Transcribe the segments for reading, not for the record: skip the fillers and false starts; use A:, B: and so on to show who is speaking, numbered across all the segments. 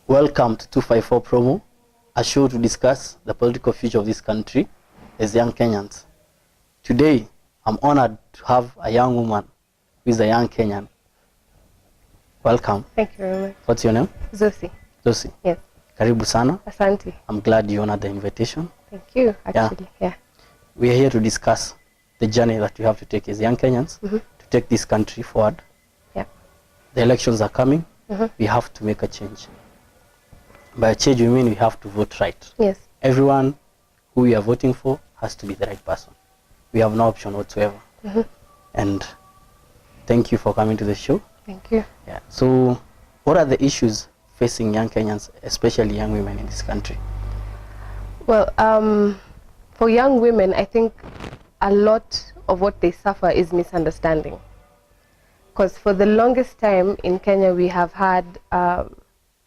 A: Welcome to 254Promo, a show to discuss the political future of this country as young Kenyans. Today, I'm honored to have a young woman who is a young Kenyan. Welcome.
B: Thank you very much.
A: What's your name?
B: Xhosie.
A: Xhosie.
B: Yes.
A: Karibu sana.
B: Asante.
A: I'm glad you honored the invitation.
B: Thank you, actually. Yeah.
A: We are here to discuss the journey that we have to take as young Kenyans to take this country forward.
B: Yeah.
A: The elections are coming. We have to make a change. By a change, we mean we have to vote right.
B: Yes.
A: Everyone who we are voting for has to be the right person. We have no option whatsoever. And thank you for coming to the show.
B: Thank you.
A: Yeah. So, what are the issues facing young Kenyans, especially young women in this country?
B: Well, for young women, I think a lot of what they suffer is misunderstanding. Because for the longest time in Kenya, we have had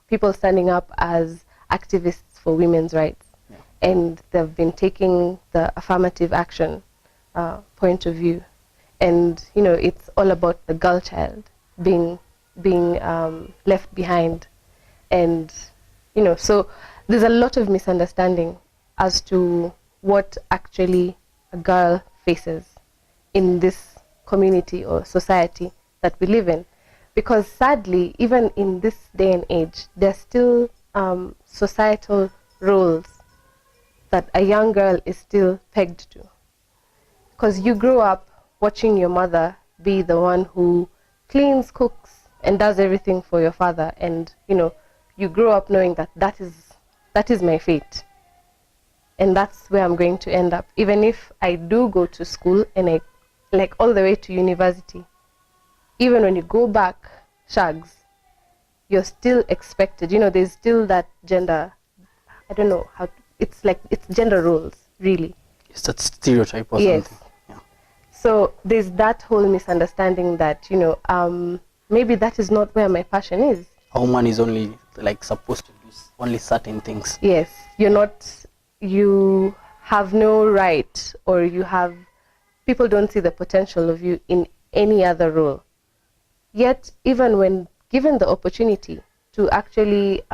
B: people standing up as activists for women's rights. Yeah. And they've been taking the affirmative action point of view. And, you know, it's all about the girl child being left behind. And, you know, so there's a lot of misunderstanding as to what actually a girl faces in this community or society that we live in. Because sadly, even in this day and age, there's still societal roles that a young girl is still pegged to. Because you grow up watching your mother be the one who cleans, cooks, and does everything for your father. And, you know, you grow up knowing that that is my fate. And that's where I'm going to end up. Even if I do go to school and I, like, all the way to university, even when you go back, shags, you're still expected. You know, there's still that gender, I don't know how, it's like, it's gender roles, really.
A: It's that stereotype or
B: yes.
A: something. Yeah.
B: So there's that whole misunderstanding that, you know, maybe that is not where my passion is.
A: A woman is only, like, supposed to do only certain things.
B: Yes, you're not, you have no right, or you have, people don't see the potential of you in any other role. Yet, even when given the opportunity to actually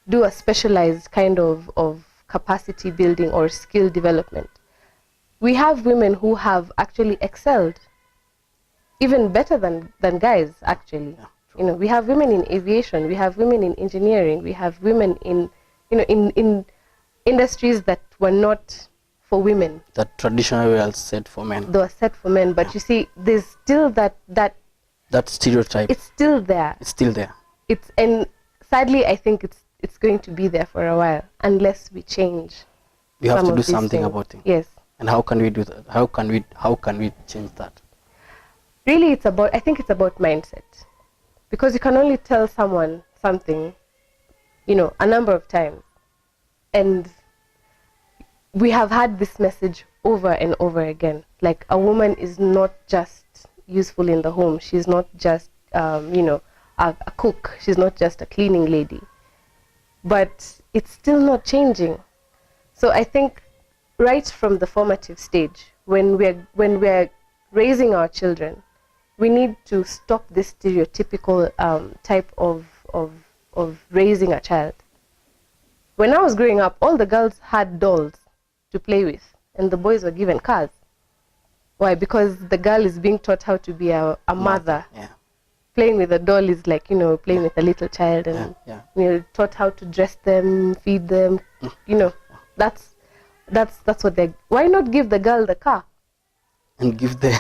B: do a specialized kind of capacity building or skill development, we have women who have actually excelled, even better than guys, actually. Yeah, you know, we have women in aviation, we have women in engineering, we have women in, you know, in industries that were not for women. That
A: traditionally were set for men.
B: They were set for men, but you see, there's still that
A: stereotype.
B: It's still there.
A: It's still there.
B: And sadly, I think it's going to be there for a while unless we change.
A: We have to do something about it.
B: Yes.
A: And how can we do that? How can we change that?
B: Really, I think it's about mindset. Because you can only tell someone something, you know, a number of times. And we have had this message over and over again. Like, a woman is not just useful in the home. She's not just, you know, a cook. She's not just a cleaning lady. But it's still not changing. So I think right from the formative stage, when we're raising our children, we need to stop this stereotypical type of raising a child. When I was growing up, all the girls had dolls to play with, and the boys were given cars. Why? Because the girl is being taught how to be a mother. Yeah. Playing with a doll is like, you know, playing with a little child, and you know, taught how to dress them, feed them. You know, that's what they. Why not give the girl the car?
A: And give the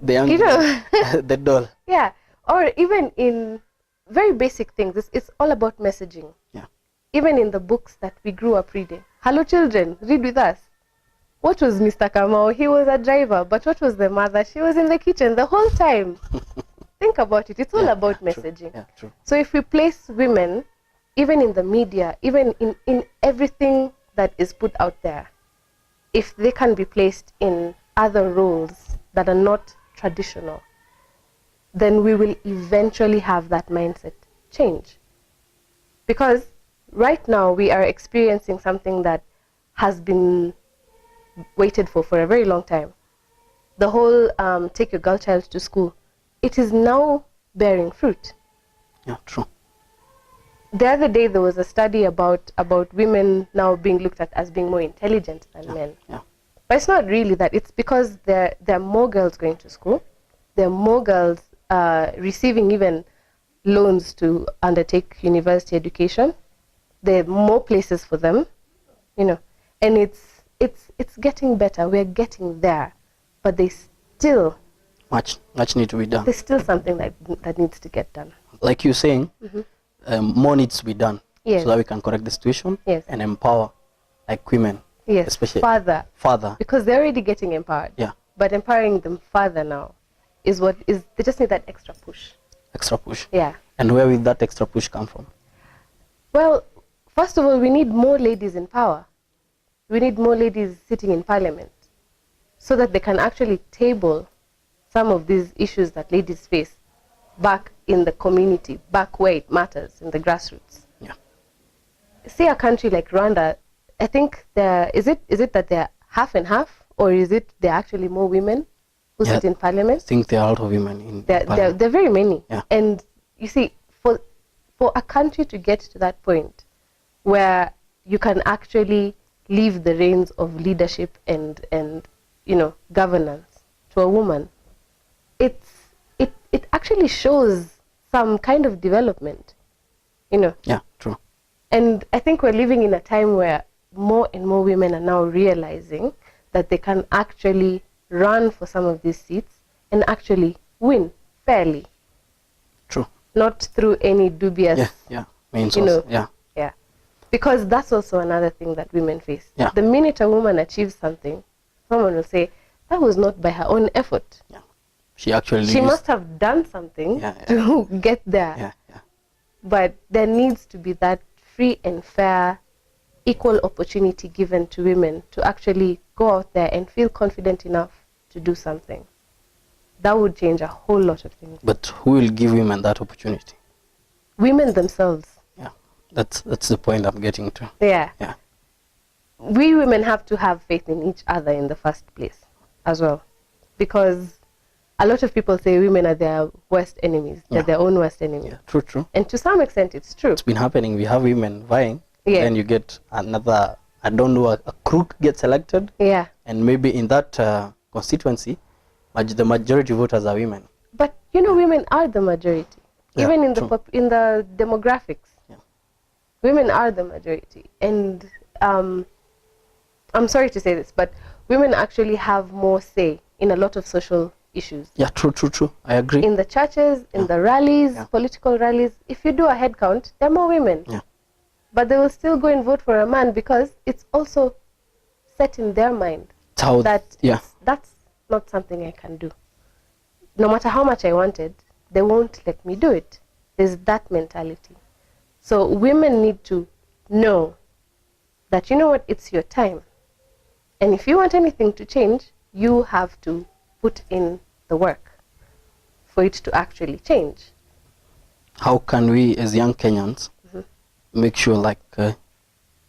A: young, you know, the doll.
B: Yeah, or even in very basic things, it's all about messaging.
A: Yeah.
B: Even in the books that we grew up reading. Hello, children, read with us. What was Mr. Kamau? He was a driver, but what was the mother? She was in the kitchen the whole time. Think about it. It's all about messaging.
A: True. Yeah, true.
B: So if we place women, even in the media, even in everything that is put out there, if they can be placed in other roles that are not traditional, then we will eventually have that mindset change. Because right now we are experiencing something that has been waited for a very long time. The whole take your girl child to school, it is now bearing fruit.
A: Yeah, true.
B: the other day there was a study about women now being looked at as being more intelligent than men.
A: Yeah.
B: But it's not really that. It's because there are more girls going to school. There are more girls receiving even loans to undertake university education. There are more places for them, you know, and it's getting better. We're getting there, but there's still
A: much need to be done.
B: There's still something that needs to get done.
A: Like you're saying, more needs to be done,
B: yes,
A: so that we can correct the situation,
B: yes,
A: and empower like women,
B: yes,
A: especially
B: further, because they're already getting empowered.
A: Yeah.
B: But empowering them further now is they just need that extra push.
A: Extra push.
B: Yeah.
A: And where will that extra push come from?
B: Well, first of all, we need more ladies in power. We need more ladies sitting in parliament so that they can actually table some of these issues that ladies face back in the community, back where it matters, in the grassroots.
A: Yeah.
B: See a country like Rwanda, I think is it that they're half and half, or is it there are actually more women who sit in parliament?
A: I think there are a lot of women in parliament.
B: There are very many.
A: Yeah.
B: And you see, for a country to get to that point where you can actually leave the reins of leadership and you know, governance to a woman, it actually shows some kind of development, you know.
A: Yeah, true.
B: And I think we're living in a time where more and more women are now realizing that they can actually run for some of these seats and actually win fairly.
A: True.
B: Not through any dubious,
A: means,
B: you know,
A: yeah.
B: Because that's also another thing that women face.
A: Yeah.
B: The minute a woman achieves something, someone will say, that was not by her own effort.
A: Yeah. She
B: must have done something to get there.
A: Yeah.
B: But there needs to be that free and fair, equal opportunity given to women to actually go out there and feel confident enough to do something. That would change a whole lot of things.
A: But who will give women that opportunity?
B: Women themselves.
A: Yeah, that's the point I'm getting to.
B: Yeah.
A: Yeah.
B: We women have to have faith in each other in the first place as well. Because a lot of people say women are their worst enemies. They're their own worst enemies.
A: Yeah, true.
B: And to some extent, it's true.
A: It's been happening. We have women vying. Yeah. Then you get another, I don't know, a crook gets elected.
B: Yeah.
A: And maybe in that constituency, the majority voters are women.
B: But, you know, women are the majority.
A: Yeah,
B: even in the demographics.
A: Yeah.
B: Women are the majority. And I'm sorry to say this, but women actually have more say in a lot of social issues.
A: Yeah, true. I agree.
B: In the churches, in the rallies, political rallies, if you do a head count, there are more women.
A: Yeah.
B: But they will still go and vote for a man because it's also set in their mind that's not something I can do. No matter how much I wanted, they won't let me do it. There's that mentality. So women need to know that, you know what, it's your time. And if you want anything to change, you have to put in the work for it to actually change.
A: How can we, as young Kenyans, make sure, like, the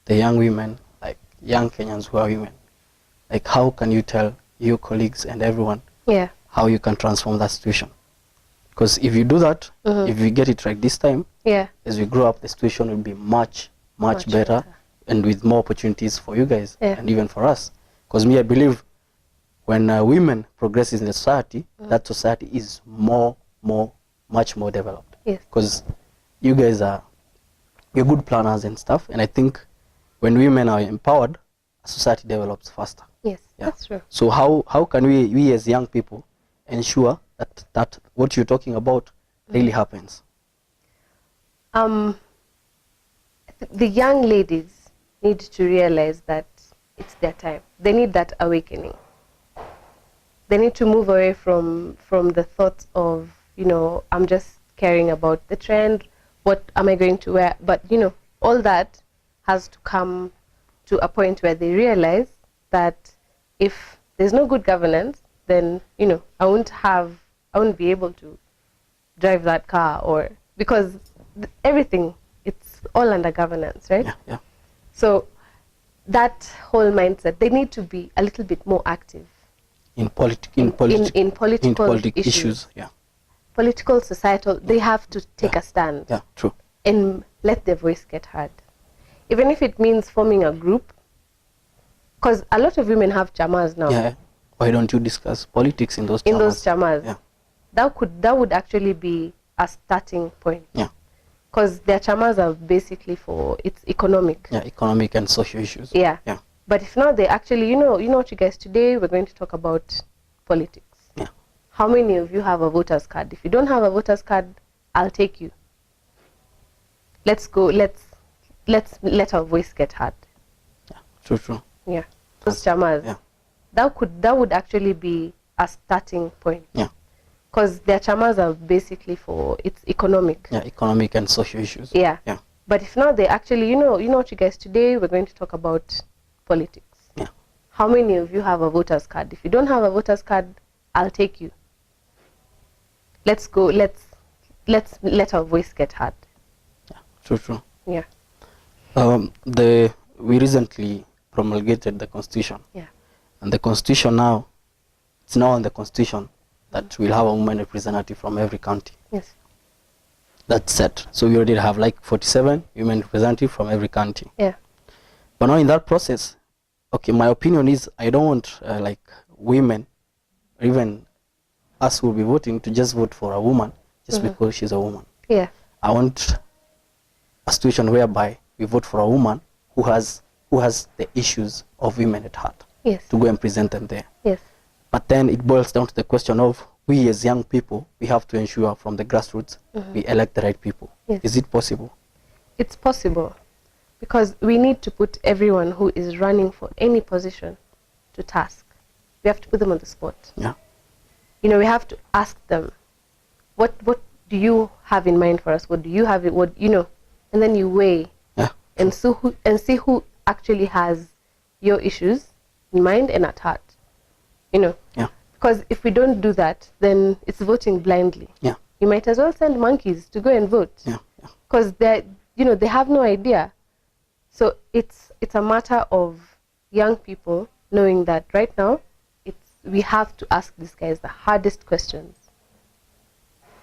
A: young women, like young Kenyans who are women, like, how can you tell your colleagues and everyone how you can transform that situation? Because if you do that, if we get it right this time, as we grow up, the situation will be much better and with more opportunities for you guys and even for us. Because I believe when women progress in the society, that society is much more developed.
B: Yes.
A: Because you guys you're good planners and stuff, and I think when women are empowered, society develops faster.
B: Yes, that's true.
A: So how can we as young people ensure that what you're talking about really happens?
B: The young ladies need to realize that it's their time. They need that awakening. They need to move away from the thoughts of, you know, I'm just caring about the trend, what am I going to wear? But, you know, all that has to come to a point where they realize that if there's no good governance, then, you know, I won't be able to drive that car, or because everything, it's all under governance, right?
A: Yeah.
B: So that whole mindset, they need to be a little bit more active in political issues.
A: Yeah.
B: Political, societal, they have to take a stand.
A: Yeah, true.
B: and let their voice get heard. Even if it means forming a group, because a lot of women have chamas now.
A: Yeah. Why don't you discuss politics in those chamas?
B: In those chamas.
A: Yeah.
B: That would actually be a starting point.
A: Yeah.
B: Because their chamas are basically for, it's economic.
A: Yeah, economic and social issues.
B: Yeah.
A: Yeah.
B: But if not, they actually, you know what, you guys, today we're going to talk about politics.
A: Yeah.
B: How many of you have a voter's card? If you don't have a voter's card, I'll take you. Let's go, let's let our voice get heard.
A: Yeah, true.
B: Yeah. Those chamas.
A: Yeah.
B: That would actually be a starting point.
A: Yeah.
B: Because their chamas are basically for, it's economic.
A: Yeah, economic and social issues.
B: Yeah.
A: Yeah.
B: But if not, they actually, you know what, you guys, today we're going to talk about politics.
A: Yeah.
B: How many of you have a voter's card? If you don't have a voter's card, I'll take you. Let's go, let's let our voice get heard.
A: Yeah, true.
B: Yeah.
A: We recently promulgated the constitution.
B: Yeah.
A: And the constitution now, it's now in the constitution that we'll have a woman representative from every county.
B: Yes.
A: That's set. So we already have like 47 women representatives from every county.
B: Yeah.
A: But now in that process, okay, my opinion is I don't want like women, or even us who will be voting, to just vote for a woman just because she's a woman.
B: Yeah.
A: I want a situation whereby we vote for a woman who has the issues of women at heart.
B: Yes.
A: To go and present them there.
B: Yes.
A: But then it boils down to the question of we as young people, we have to ensure from the grassroots we elect the right people.
B: Yes.
A: Is it possible?
B: It's possible, because we need to put everyone who is running for any position to task. We have to put them on the spot.
A: Yeah.
B: You know, we have to ask them, what do you have in mind for us? What do you have? And then you weigh and see who actually has your issues in mind and at heart. Yeah. Because if we don't do that, then it's voting blindly.
A: Yeah.
B: You might as well send monkeys to go and vote.
A: Yeah.
B: Because they have no idea. So it's a matter of young people knowing that right now we have to ask these guys the hardest questions.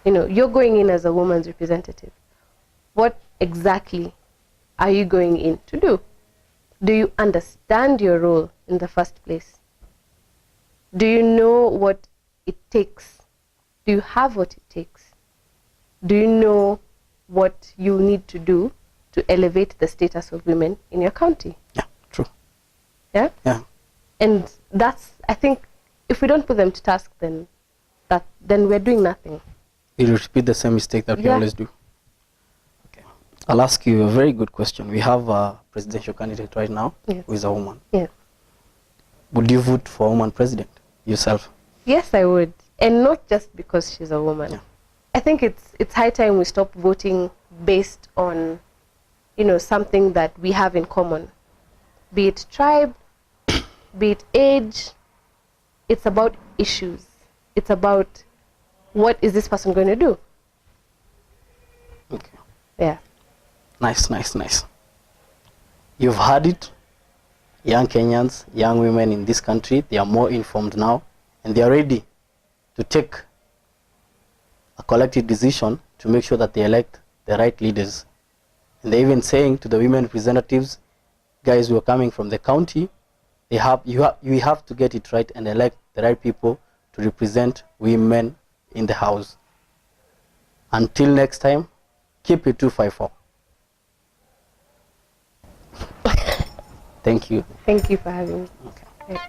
B: You're going in as a woman's representative. What exactly are you going in to do? Do you understand your role in the first place? Do you know what it takes? Do you have what it takes? Do you know what you need to do to elevate the status of women in your county?
A: Yeah, true.
B: Yeah?
A: Yeah.
B: And that's, I think, if we don't put them to task, then we're doing nothing.
A: We'll repeat the same mistake that we always do. Okay. I'll ask you a very good question. We have a presidential candidate right now who is a woman.
B: Yes.
A: Would you vote for a woman president yourself?
B: Yes, I would. And not just because she's a woman.
A: Yeah.
B: I think it's high time we stop voting based on, something that we have in common. Be it tribe, be it age. It's about issues. It's about what is this person going to do?
A: Okay.
B: Yeah.
A: Nice. You've heard it. Young Kenyans, young women in this country, they are more informed now, and they are ready to take a collective decision to make sure that they elect the right leaders. And they're even saying to the women representatives, guys who are coming from the county, you have to get it right and elect the right people to represent women in the house. Until next time, keep it 254. Thank you.
B: Thank you for having me.
A: Okay.
B: Yeah.